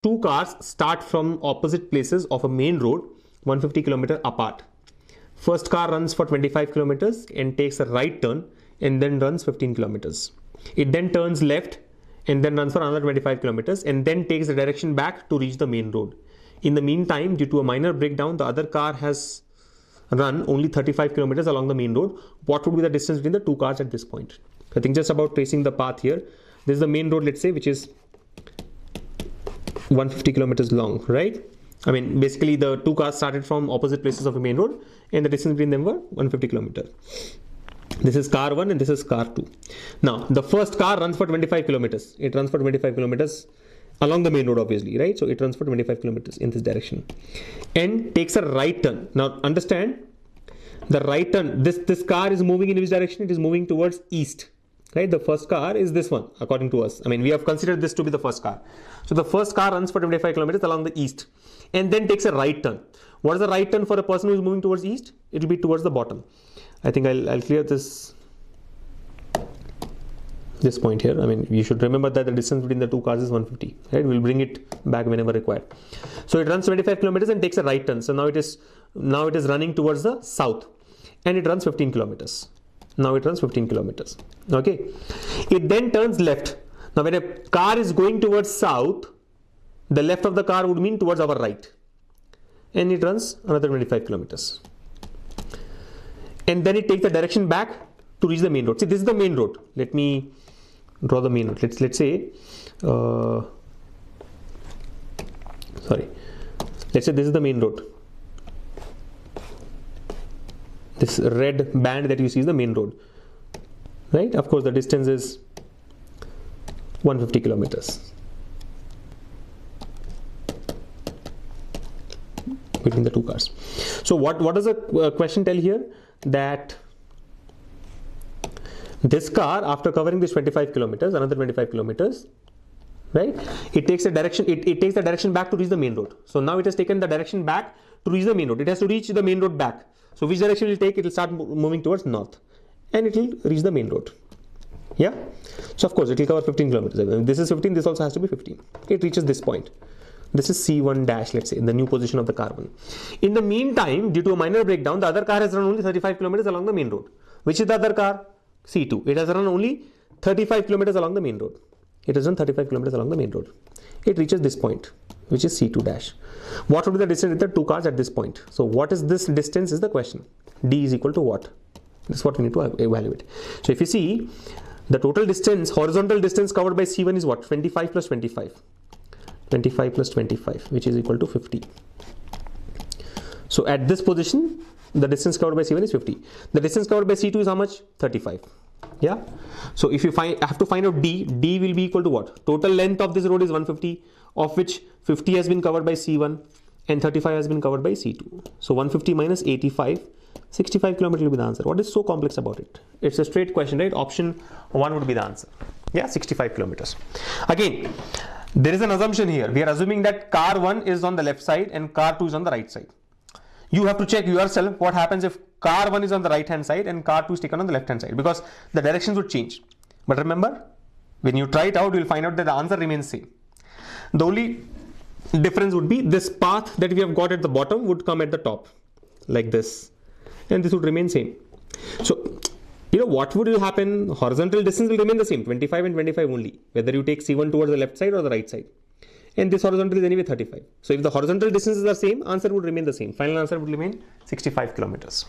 two cars start from opposite places of a main road 150 km apart. First car runs for 25 kilometers and takes a right turn and then runs 15 kilometers. It then turns left and then runs for another 25 kilometers and then takes the direction back to reach the main road. In the meantime, due to a minor breakdown, the other car has run only 35 kilometers along the main road. What would be the distance between the two cars at this point? I think just about tracing the path here. This is the main road, let's say, which is 150 kilometers long, right? I mean, basically the two cars started from opposite places of a main road and the distance between them were 150 kilometers. This is car 1 and this is car 2. Now, the first car runs for 25 kilometers. It runs for 25 kilometers along the main road, obviously, right? So it runs for 25 kilometers in this direction and takes a right turn. Now, understand the right turn. This car is moving in which direction? It is moving towards east, right? The first car is this one, according to us. I mean, we have considered this to be the first car. So the first car runs for 25 kilometers along the east and then takes a right turn. What is the right turn for a person who is moving towards east? It will be towards the bottom. I think I'll clear this point here. I mean, you should remember that the distance between the two cars is 150, right? We'll bring it back whenever required. So it runs 25 kilometers and takes a right turn. So now it is running towards the south and it runs 15 kilometers. Now it runs 15 kilometers. Okay. It then turns left. Now when a car is going towards south, the left of the car would mean towards our right. And it runs another 25 kilometers. And then it takes the direction back to reach the main road. See, this is the main road. Let me draw the main road. Let's say, let's say this is the main road. This red band that you see is the main road, right? Of course, the distance is 150 kilometers between the two cars. So what does the question tell here? That this car, after covering this 25 kilometers, another 25 kilometers, right? It takes a direction. It takes the direction back to reach the main road. So now it has taken the direction back to reach the main road. It has to reach the main road back. So which direction it will take? It will start moving towards north, and it will reach the main road. Yeah. So of course it will cover 15 kilometers. This is 15. This also has to be 15. It reaches this point. This is C1 dash, let's say, in the new position of the car 1. In the meantime, due to a minor breakdown, the other car has run only 35 kilometers along the main road. Which is the other car? C2. It has run only 35 kilometers along the main road. It has run 35 kilometers along the main road. It reaches this point, which is C2 dash. What would be the distance with the two cars at this point? So what is this distance is the question. D is equal to what? This is what we need to evaluate. So if you see, the total distance, horizontal distance covered by C1 is what? 25 plus 25. 25 plus 25, which is equal to 50. So at this position, the distance covered by C1 is 50. The distance covered by C2 is how much? 35. Yeah. So if you have to find out D will be equal to what? Total length of this road is 150, of which 50 has been covered by C1 and 35 has been covered by C2. So 150 minus 85, 65 kilometers will be the answer. What is so complex about it? It's a straight question, right? Option 1 would be the answer. Yeah, 65 kilometers. Again, there is an assumption here. We are assuming that car 1 is on the left side and car 2 is on the right side. You have to check yourself what happens if car 1 is on the right hand side and car 2 is taken on the left hand side, because the directions would change. But remember, when you try it out, you will find out that the answer remains same. The only difference would be this path that we have got at the bottom would come at the top like this, and this would remain same. So you know what would happen? Horizontal distance will remain the same, 25 and 25 only, whether you take C1 towards the left side or the right side. And this horizontal is anyway 35. So if the horizontal distances are same, answer would remain the same. Final answer would remain 65 kilometers.